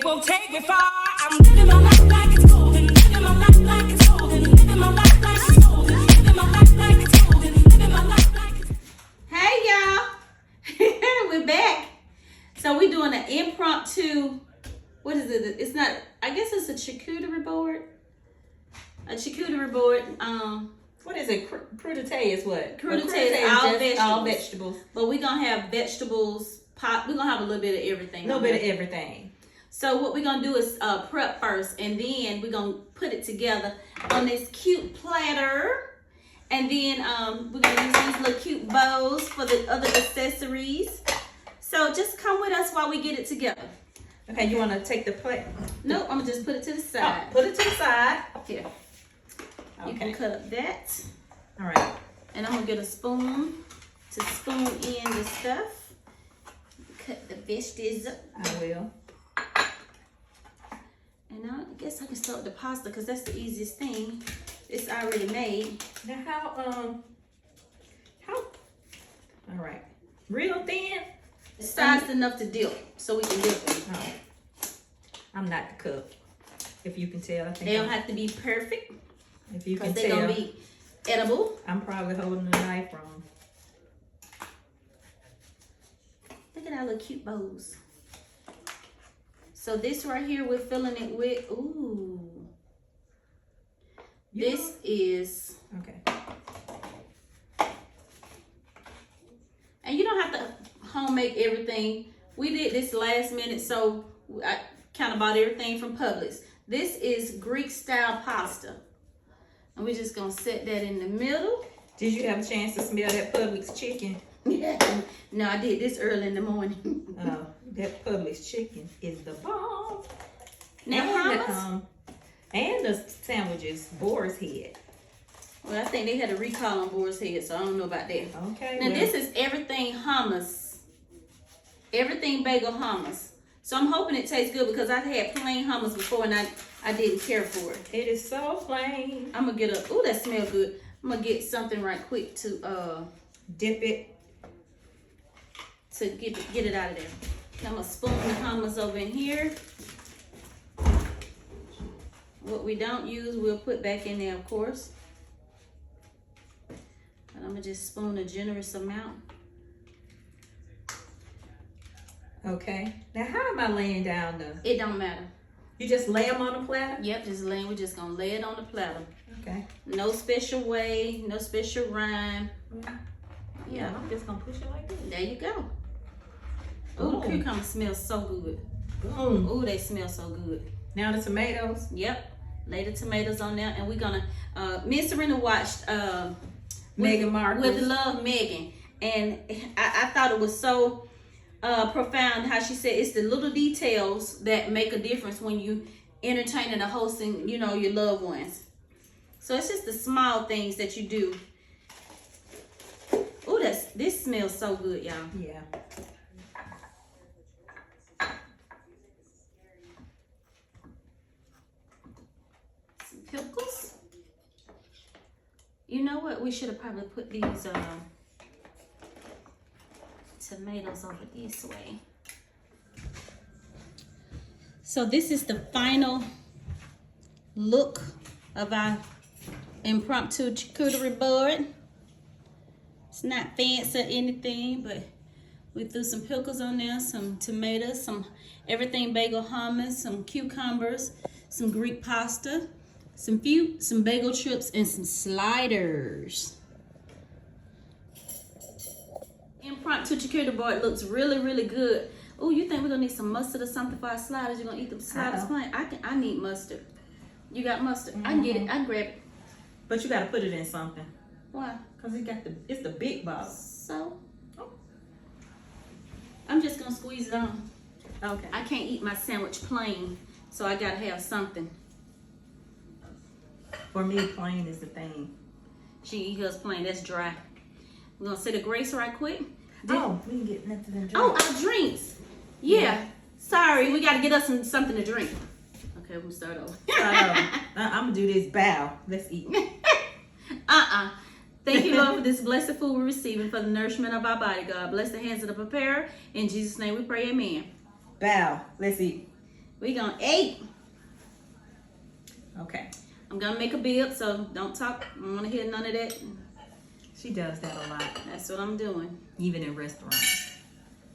it won't take me far. I'm living my life like it's golden, living my life like it's golden, living my life like it's golden, living my life like it's golden, living my life like it's. Hey y'all, we're back. So we're doing an impromptu. What is it? It's not. I guess it's a charcuterie board. A charcuterie board. What is it? Crudité is what? Crudité is all vegetables. But we're gonna have vegetables. We're gonna have a little bit of everything. A little bit of everything. So what we're gonna do is prep first, and then we're gonna put it together on this cute platter. And then we're gonna use these little cute bows for the other accessories. So just come with us while we get it together. Okay, you wanna take the plate? Nope, I'm gonna just put it to the side. Oh, put it to the side. Here. Okay. You can cut up that. All right. And I'm gonna get a spoon to spoon in the stuff. Cut the veggies up. I will. And now I guess I can start with the pasta because that's the easiest thing. It's already made. Now how, all right. Real thin? It's sized enough to dip, so we can dip it. Oh. I'm not the cook, if you can tell. I think They don't have to be perfect if you can because they're tell. gonna be edible. I'm probably holding the knife wrong. Look at our little cute bows. So this right here, we're filling it with, ooh. This is, okay. and you don't have to homemade everything. We did this last minute, so I kind of bought everything from Publix. This is Greek style pasta. And we're just gonna set that in the middle. Did you have a chance to smell that Publix chicken? No, I did this early in the morning. That Publix chicken is the bomb. Now, and the sandwiches, Boar's Head. well, I think they had a recall on Boar's Head, so I don't know about that. Okay. Now, this is everything hummus. Everything bagel hummus. So I'm hoping it tastes good because I've had plain hummus before and I didn't care for it. It is so plain. I'm gonna get ooh, that smells good. I'm gonna get something right quick to dip it. To get it out of there. I'm gonna spoon the hummus over in here. What we don't use, we'll put back in there, of course. But I'm gonna just spoon a generous amount. Okay. Now, how am I laying down the? It don't matter. You just lay them on the platter? Yep, we're just gonna lay it on the platter. Okay. No special way, no special rhyme. Yeah, I'm just gonna push it like this. There you go. Ooh, the cucumber smells so good. Boom. Ooh, they smell so good. Now the tomatoes. Yep. Lay the tomatoes on there, and we're gonna. Me and Serena watched Meghan Markle with Love Megan, and I thought it was so profound how she said it's the little details that make a difference when you entertaining or hosting, you know, your loved ones. So it's just the small things that you do. Ooh, this smells so good, y'all. Yeah. Pickles. You know what? We should have probably put these tomatoes over this way. So this is the final look of our impromptu charcuterie board. It's not fancy or anything, but we threw some pickles on there, some tomatoes, some everything bagel hummus, some cucumbers, some Greek pasta, some bagel chips, and some sliders. Impromptu charcuterie board looks really, really good. Oh, you think we're gonna need some mustard or something for our sliders? You're gonna eat the sliders plain? I need mustard. You got mustard? I can get it. I can grab it. But you gotta put it in something. Why? Cause it's the big bottle. So, I'm just gonna squeeze it on. Okay. I can't eat my sandwich plain, so I gotta have something. For me, plain is the thing. She eat hers plain. That's dry. We're gonna say the grace right quick. We can get nothing to drink. Oh, our drinks. Yeah. Sorry, we gotta get us something to drink. Okay, we'll start over. I'm gonna do this bow. Let's eat. Thank you, Lord, for this blessed food we're receiving for the nourishment of our body, God. Bless the hands of the preparer. In Jesus' name we pray, amen. Bow. Let's eat. We gonna eat. Okay. I'm gonna make a bib, so don't talk. I don't wanna hear none of that. She does that a lot, That's what I'm doing. even in restaurants.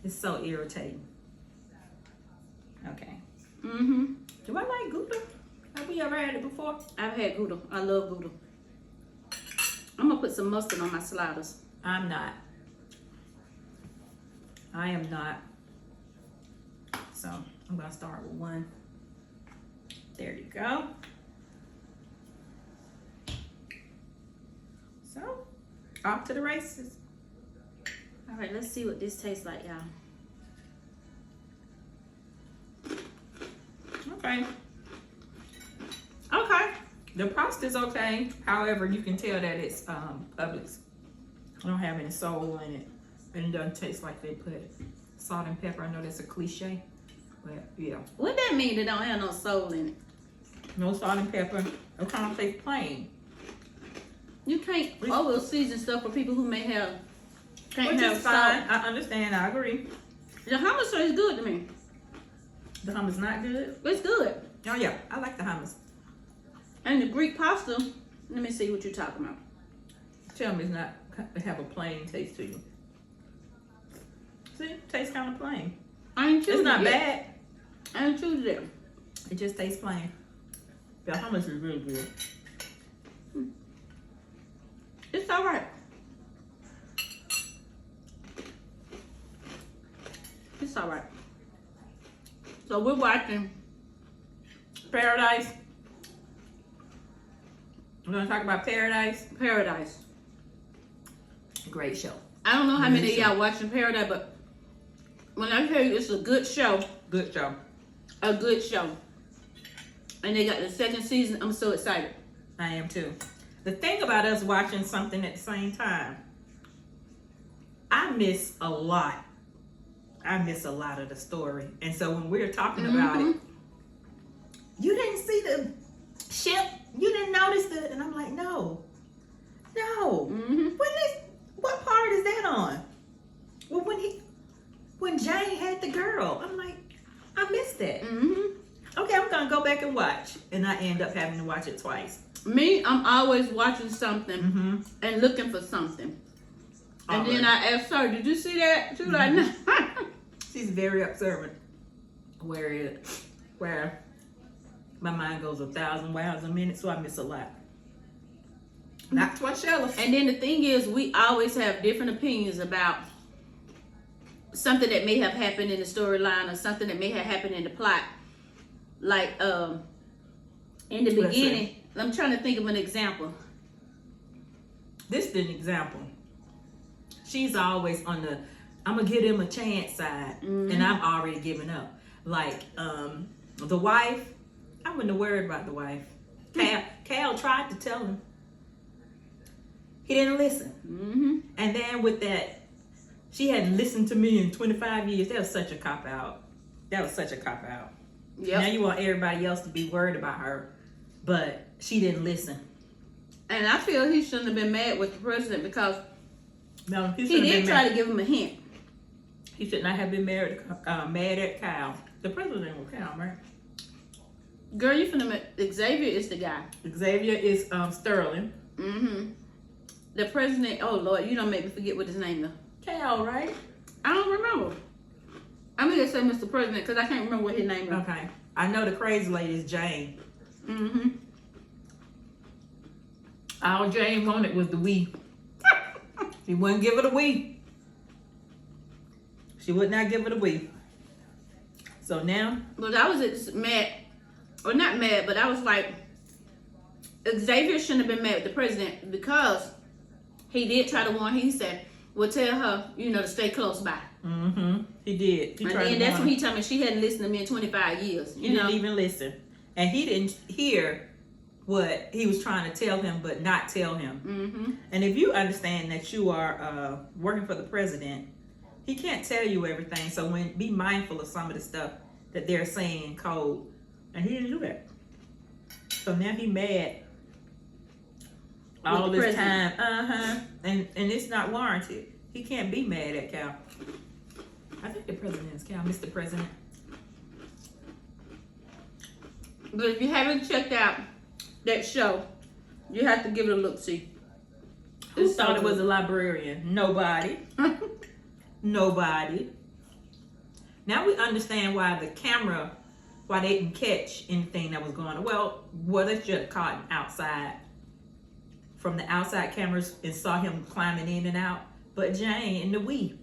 It's so irritating. Okay. Mm-hmm. Do I like Gouda? Have we ever had it before? I've had Gouda. I love Gouda. I'm gonna put some mustard on my sliders. I'm not. I am not. So I'm gonna start with one. There you go. So off to the races. All right, let's see what this tastes like, y'all. Okay. Okay. The pasta's okay. However, you can tell that it's Publix. I don't have any soul in it. And it doesn't taste like they put salt and pepper. I know that's a cliche. But yeah. What that mean? They don't have no soul in it. No salt and pepper. It kind of tastes plain. You can't over season stuff for people who may have can't Which have is fine. salt. I understand. I agree. The hummus tastes good to me. The hummus not good. It's good. Oh yeah, I like the hummus. And the Greek pasta. Let me see what you're talking about. Tell me it's not have a plain taste to you. See, it tastes kind of plain. I ain't choosing It's not it. bad. I ain't choosing it. It just tastes plain. The hummus is really good. It's all right. It's all right. So we're watching Paradise. We're gonna talk about Paradise. Paradise. Great show. I don't know how Great many of show. y'all watching Paradise, but when I tell you it's a good show, Good show. a good show. And they got the second season, I'm so excited. I am too. The thing about us watching something at the same time, I miss a lot. I miss a lot of the story. And so when we're talking about it, you didn't see the ship, you didn't notice the, and I'm like, no. What part is that on? Well, when Jane had the girl, I'm like, I missed that. Okay, I'm gonna go back and watch, and I end up having to watch it twice. Me, I'm always watching something Mm-hmm. and looking for something. And Always. then I asked her, did you see that? She was like, no. She's very observant. Where my mind goes 1,000 miles a minute, so I miss a lot. That's what Shella. And then the thing is, we always have different opinions about something that may have happened in the storyline or something that may have happened in the plot. Like, in the Let's beginning, I'm trying to think of an example. This is an example. She's always on the I'm gonna give him a chance side, and I'm already giving up. Like the wife, I wouldn't have worried about the wife. Cal tried to tell him. He didn't listen. And then with that, she hadn't listened to me in 25 years. That was such a cop out. Yep. Now you want everybody else to be worried about her, but she didn't listen. And I feel he shouldn't have been mad with the president because No, he did try to give him a hint. He should not have been mad at Kyle. The president was Kyle, right? Girl, you finna make, Xavier is the guy. Xavier is Sterling. The president, oh Lord, you don't make me forget what his name is. Cal, right? I don't remember. I'm gonna say Mr. President because I can't remember what his name is. Okay. I know the crazy lady is Jane. All Jane wanted was the we. She wouldn't give it a we. She would not give it a we. So now, But I was mad, or not mad, but I was like, Xavier shouldn't have been mad with the president because he did try to warn. He said, "Well, tell her, to stay close by." he did. He And tried then to that's warn when her. he told me she hadn't listened to me in 25 years. He didn't even listen. And he didn't hear what he was trying to tell him, but not tell him. And if you understand that you are working for the president, he can't tell you everything. So be mindful of some of the stuff that they're saying in code. And he didn't do that. So now he mad all With the this time. president. And it's not warranted. He can't be mad at Cal. I think the president is Cal, Mr. President. But if you haven't checked out that show, you have to give it a look. See, Who thought it was a librarian? Nobody. Nobody. Now we understand why why they didn't catch anything that was going on. Well, they should have caught him outside from the outside cameras and saw him climbing in and out. But Jane in the Wii,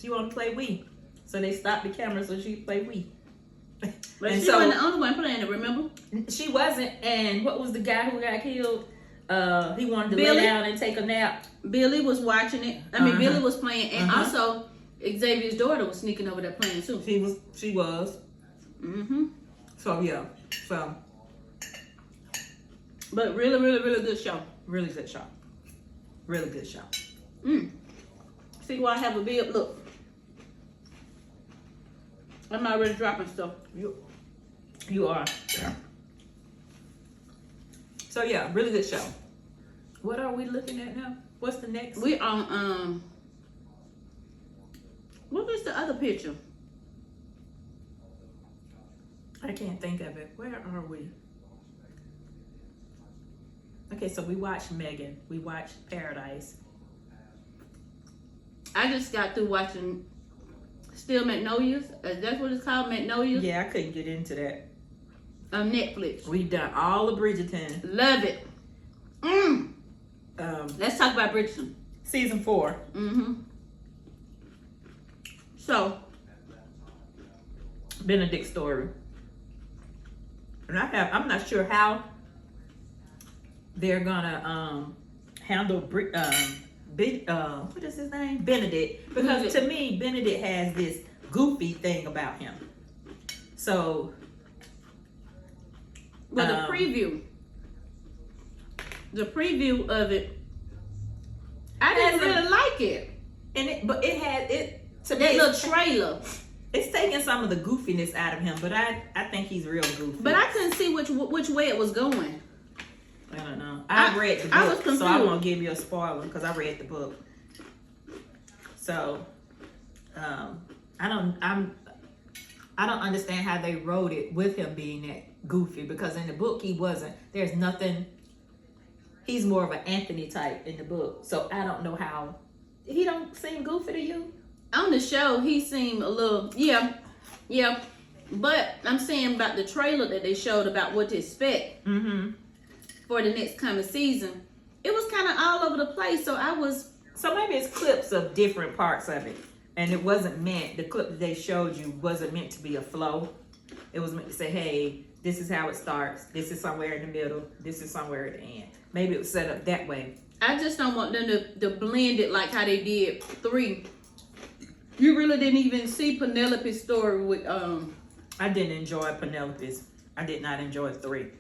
she wanted to play Wii, so they stopped the camera so she could play Wii. But and she so, wasn't the only one playing it. Remember? She wasn't. And what was the guy who got killed? He wanted to Billy? lay down and take a nap. Billy was watching it. I mean, Uh-huh. Billy was playing, and Uh-huh. also Xavier's daughter was sneaking over there playing too. She was. Mm-hmm. So yeah. So But really, really, really good show. really good show. Really good show. See why I have a bib? Look. I'm already dropping stuff. You are. So yeah, really good show. What are we looking at now? What's the next? We on what is the other picture? I can't think of it. Where are we? Okay, so we watched Megan. We watched Paradise. I just got through watching Still Magnolias. That's what it's called, Magnolias. Yeah, I couldn't get into that. On Netflix. We done all of Bridgerton. Love it. Let's talk about Bridgerton. Season 4. So, Benedict's story. And I'm not sure how they're gonna handle what is his name? Benedict. Because to me, Benedict has this goofy thing about him. So but the preview of it, I didn't really like it. But it had it to That me. little trailer. It's taking some of the goofiness out of him, but I think he's real goofy. But I couldn't see which way it was going. I don't know. I read the I was book, confused. so I won't give you a spoiler because I read the book. So, I don't understand how they wrote it with him being that goofy, because in the book he wasn't. There's nothing. He's more of an Anthony type in the book, so I don't know how. He don't seem goofy to you? On the show, he seemed a little, yeah. But I'm saying about the trailer that they showed about what to expect for the next coming season. It was kind of all over the place, So maybe it's clips of different parts of it, and it wasn't meant. The clip that they showed you wasn't meant to be a flow. It was meant to say, "Hey, this is how it starts. This is somewhere in the middle. This is somewhere at the end." Maybe it was set up that way. I just don't want them to blend it like how they did 3. You really didn't even see Penelope's story with I didn't enjoy Penelope's. I did not enjoy 3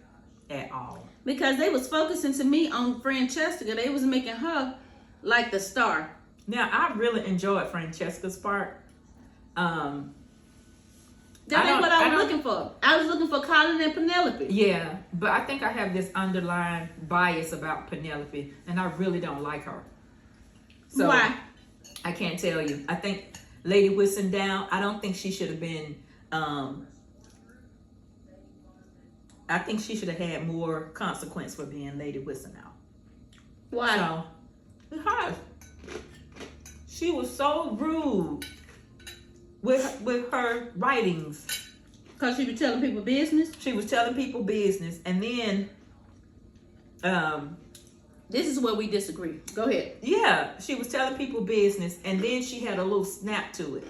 at all. because they was focusing to me on Francesca. They was making her like the star. Now I really enjoyed Francesca's part. That ain't what I was looking for. I was looking for Colin and Penelope. Yeah, but I think I have this underlying bias about Penelope, and I really don't like her. So Why? I can't tell you. I think Lady Whistledown, I don't think she should have been. I think she should have had more consequence for being Lady Whistledown. Why? So, because she was so rude with her writings. Because she be telling people business. She was telling people business, and then This is where we disagree. Go ahead. yeah, she was telling people business, and then she had a little snap to it.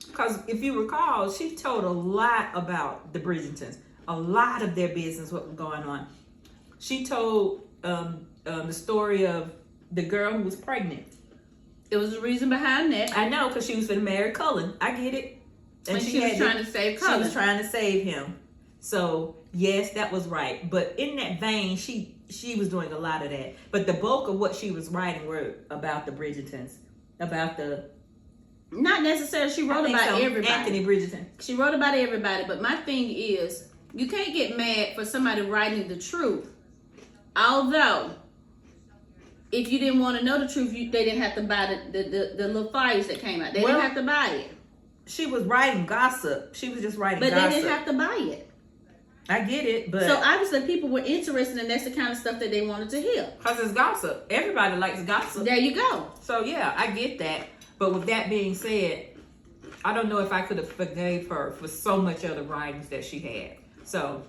Because if you recall, she told a lot about the Bridgertons, a lot of their business, what was going on. She told the story of the girl who was pregnant. It was a reason behind that. I know, because she was going to marry Cullen. I get it. And she was trying to save Cullen. She was trying to save him. So, yes, that was right. But in that vein, she was doing a lot of that. But the bulk of what she was writing were about the Bridgertons. About the... Not necessarily. She wrote about everybody. Anthony Bridgerton. She wrote about everybody. But my thing is, you can't get mad for somebody writing the truth. Although, if you didn't want to know the truth, they didn't have to buy the little flyers that came out. They didn't have to buy it. She was writing gossip. She was just writing But gossip. they didn't have to buy it. I get it, but So obviously people were interested, and that's the kind of stuff that they wanted to hear. because it's gossip. Everybody likes gossip. There you go. So yeah, I get that. But with that being said, I don't know if I could have forgave her for so much other writings that she had. So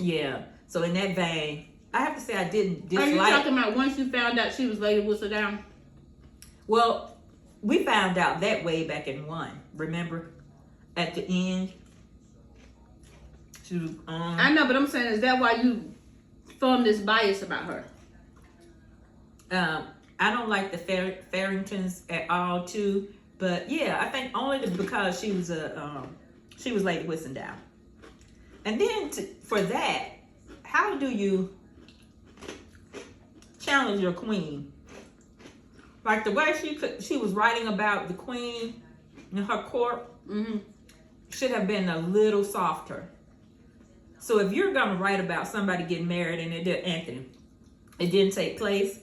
yeah. So in that vein, I have to say I didn't dislike. Are you talking about once you found out she was Lady Whistle Down? Well, we found out that way back in 1. Remember, at the end. She was, I know, but I'm saying, is that why you formed this bias about her? I don't like the Farringtons at all, too. But yeah, I think only because she was Lady Whistledown. And then for that, how do you challenge your queen? Like the way she was writing about the queen in her court should have been a little softer. So if you're gonna write about somebody getting married and it didn't take place,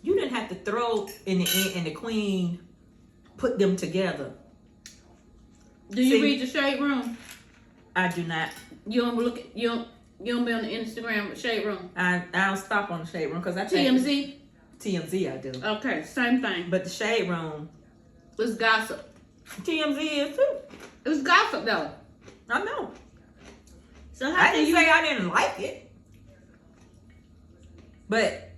you didn't have to throw in the end and the queen put them together. Do you read the Shade Room? I do not. You don't look. You don't be on the Instagram with Shade Room. I'll stop on the Shade Room because I think TMZ I do. Okay, same thing. But the Shade Room, It's gossip. TMZ is too. It was gossip though. I know. So how I can didn't you say I didn't like it, but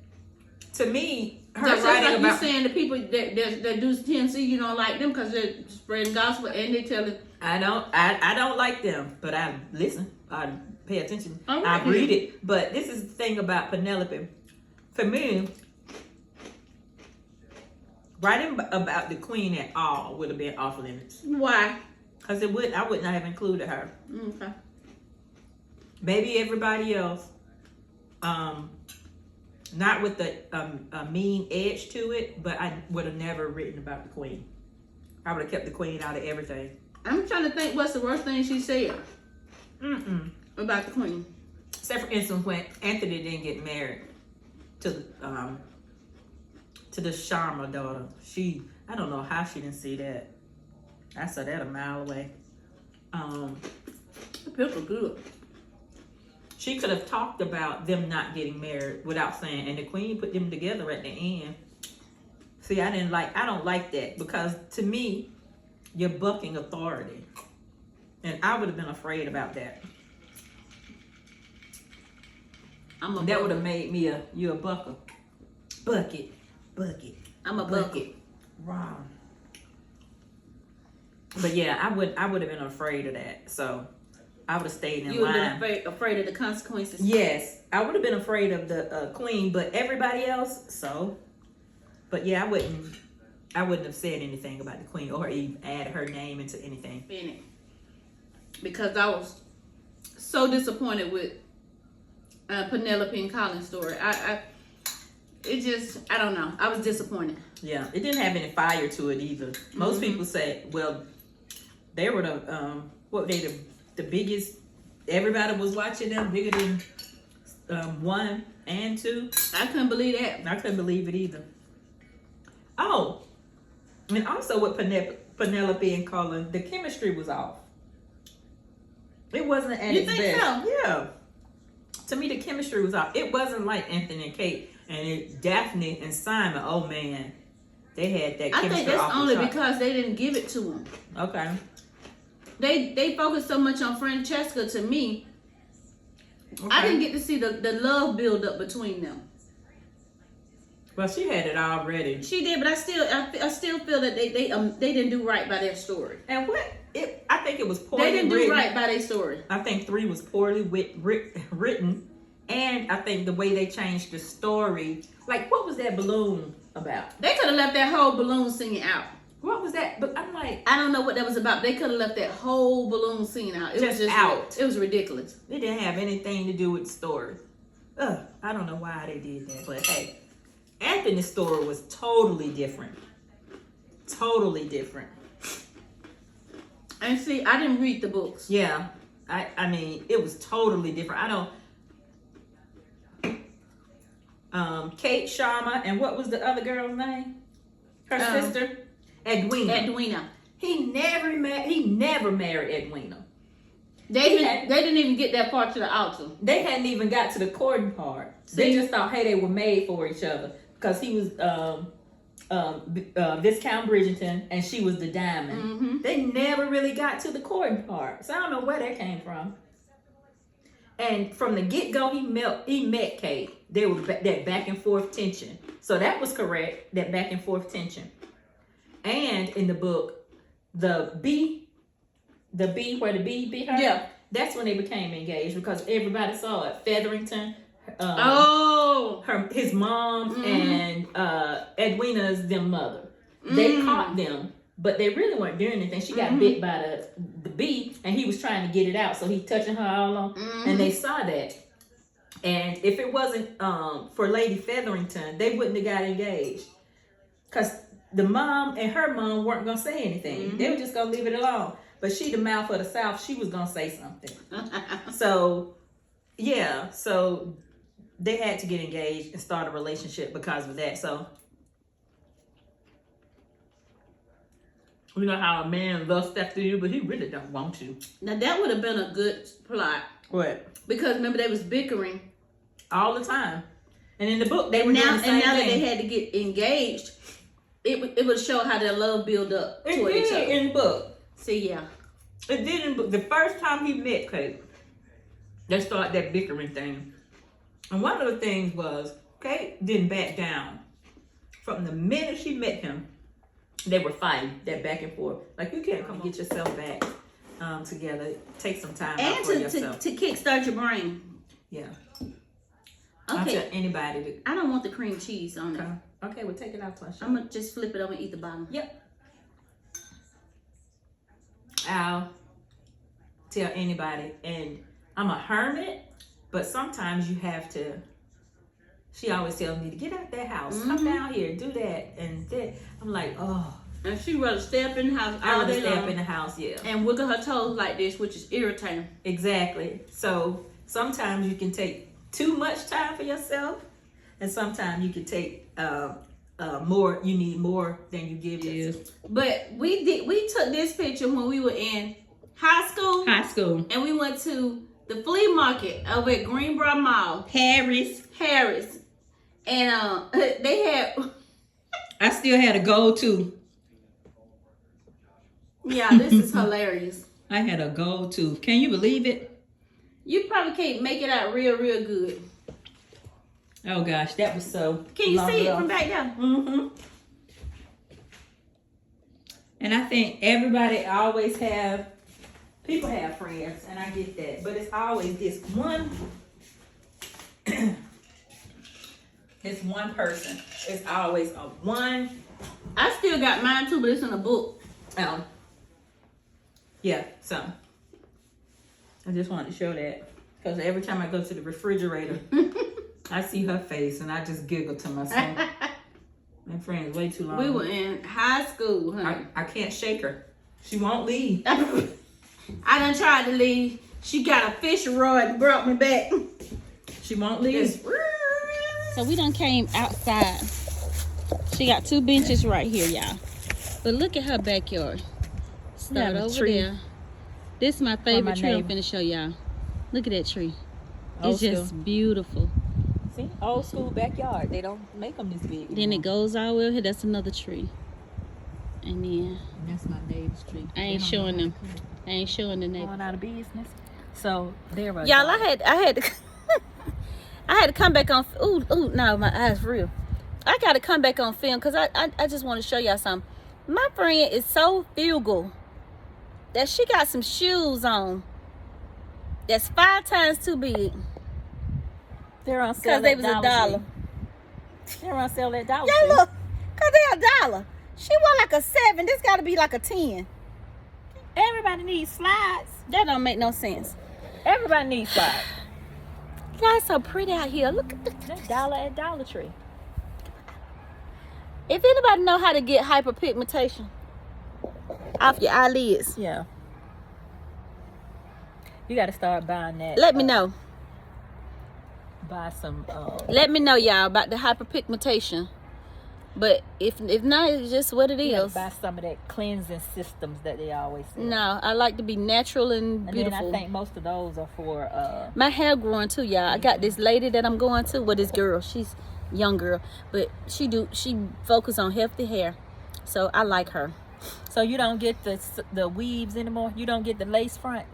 to me, her That's writing like about you saying the people that do TNC, you don't like them because they're spreading gospel and they tell it. I don't like them, but I listen. I pay attention. All I right, read then. it. But this is the thing about Penelope. For me, writing about the queen at all would have been off limits. Why? Because I would not have included her. Okay. Maybe everybody else, not with a mean edge to it, but I would have never written about the queen. I would have kept the queen out of everything. I'm trying to think what's the worst thing she said about the queen. Except for instance when Anthony didn't get married to the Sharma daughter. I don't know how she didn't see that. I saw that a mile away. The pickle good. She could have talked about them not getting married without saying, and the queen put them together at the end. See, I don't like that because to me, you're bucking authority. And I would have been afraid about that. That would have made me you a bucker. Bucket. I'm a bucket. Wow. But yeah, I would have been afraid of that. So I would have stayed in You would line. have been afraid of the consequences. Yes, I would have been afraid of the queen, but everybody else. So, but yeah, I wouldn't have said anything about the queen or even add her name into anything. Bennett. Because I was so disappointed with Penelope and Colin's story. I don't know. I was disappointed. Yeah, it didn't have any fire to it either. Most people say, well, they were the biggest. Everybody was watching them bigger than 1 and 2. I couldn't believe that. I couldn't believe it either. Oh, and also with Penelope and Colin, the chemistry was off. It wasn't at its best. You think so? Yeah. To me, the chemistry was off. It wasn't like Anthony and Kate and Daphne and Simon. Oh man, they had that chemistry. I think that's off the only chart. because they didn't give it to them. Okay. They focused so much on Francesca. To me, Okay. I didn't get to see the love build up between them. Well, she had it already. She did, but I still feel that they didn't do right by their story. And I think it was poorly They didn't written. do right by their story. I think 3 was poorly written, and I think the way they changed the story. Like, what was that balloon about? They could have left that whole balloon singing out. What was that? But I'm like, I don't know what that was about. They could have left that whole balloon scene out. It was Just just out. It was ridiculous. it didn't have anything to do with the story. I don't know why they did that, but hey, Anthony's story was totally different. Totally different. And see, I didn't read the books. Yeah, I mean, it was totally different. Kate Sharma, and what was the other girl's name? Her sister? Edwina. Edwina. He never married Edwina. They didn't even get that part to the altar. They hadn't even got to the courting part. They just thought, hey, they were made for each other because he was Viscount Bridgerton and she was the diamond. Mm-hmm. They never really got to the courting part, so I don't know where that came from. And from the get-go, he met Kate. There was that back and forth tension. So that was correct, that back and forth tension. And in the book, the bee where the bee beat her, Yeah. that's when they became engaged because everybody saw it. Featherington, his mom, and Edwina's mother. They caught them, but they really weren't doing anything. She got bit by the bee, and he was trying to get it out, so he touching her all on, and they saw that. And if it wasn't for Lady Featherington, they wouldn't have got engaged, because the mom and her mom weren't gonna say anything. They were just gonna leave it alone. But she, the mouth of the South, she was gonna say something. So, yeah, so they had to get engaged and start a relationship because of that. So, you know how a man lusts after you, but he really don't want to. Now that would have been a good plot. What? Because remember they was bickering All the time. And in the book, they were now, doing the same and now that thing. they had to get engaged, it would show how their love build up toward each other. In the book. See, yeah. It did in the book. The first time he met Kate, they started that bickering thing. And one of the things was, Kate didn't back down. From the minute she met him, they were fighting, that back and forth. Like, you can't come get yourself back together. Take some time out for And yourself. to kickstart your brain. Yeah. I'll Okay. tell anybody to. I don't want the cream cheese on it. Okay, well, take it out, Tasha. I'm going to just flip it over and eat the bottom. Yep. I'll tell anybody, and I'm a hermit, but sometimes you have to. She always tells me to get out that house, come down here, do that, and that. I'm like, oh. And she rather stay up in the house I all would day stay up long in the house, yeah. and wiggle her toes like this, which is irritating. Exactly. So sometimes you can take too much time for yourself, and sometimes you can take more. You need more than you give yourself. But we took this picture when we were in high school. High school. And we went to the flea market over at Greenbrier Mall. Harris. And they had. I still had a gold tooth. Yeah, this is hilarious. I had a gold tooth. Can you believe it? You probably can't make it out real good. Oh gosh, that was so. Can you long see ago. it from back there? Mm-hmm. And I think everybody always people have friends, and I get that, but it's always this one. It's one person. It's always a one. I still got mine too, but it's in a book. Yeah. So I just wanted to show that because every time I go to the refrigerator, I see her face and I just giggle to myself. My friend's way too long. We were in high school, honey. I can't shake her. She won't leave. I done tried to leave. She got a fishing rod and brought me back. She won't leave. So we done came outside. She got 2 benches right here, y'all. But look at her backyard. Start a over tree. there. This is my favorite my tree I'm neighbor. finna show y'all. Look at that tree. Old It's just school. beautiful. See, old school backyard. They don't make them this big. Then it goes all the way over here. That's another tree. And then That's my neighbor's tree. I ain't showing them. I ain't showing the neighbor. Going out of business. So there we Y'all, I had to I had to come back on. Ooh, no, my eyes real. I got to come back on film because I just want to show y'all something. My friend is so frugal that she got some shoes on that's 5 times too big They're on sale. because they was $1. They're on sale at Dollar Yeah, look, because they $1. She want like a 7. This got to be like a 10. Everybody needs slides. That don't make no sense. Everybody needs slides. Y'all so pretty out here. Look at That's dollar at Dollar Tree. If anybody know how to get hyperpigmentation off your eyelids, Yeah. You got to start buying that. let me know. Buy some. Let me know, y'all, about the hyperpigmentation But if not, it's just what it You gotta is. buy some of that cleansing systems that they always say. No, I like to be natural and And beautiful. then I think most of those are for My hair growing too, y'all. I got this lady that I'm going to. Well, this girl, she's a young girl, but she focus on healthy hair, so I like her. So you don't get the weaves anymore. You don't get the lace front.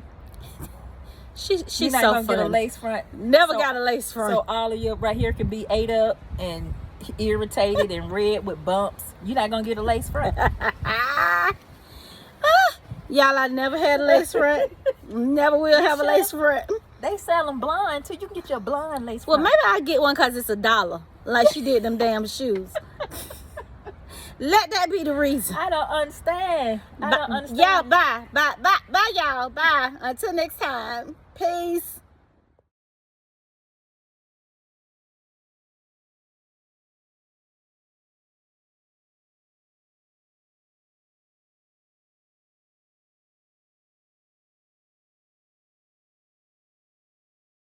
She's You're not so gonna get a funny. lace front. Never So- got a lace front. So all of your right here can be ate up and irritated and red with bumps. You're not gonna get a lace front. Y'all, I never had a lace front. Never will have a lace front. They sell them blonde too. You can get your blonde lace Well, front. maybe I get one because it's $1, like she did them damn shoes. Let that be the reason. I don't understand. I don't understand. Y'all, bye, y'all, bye. Until next time, peace.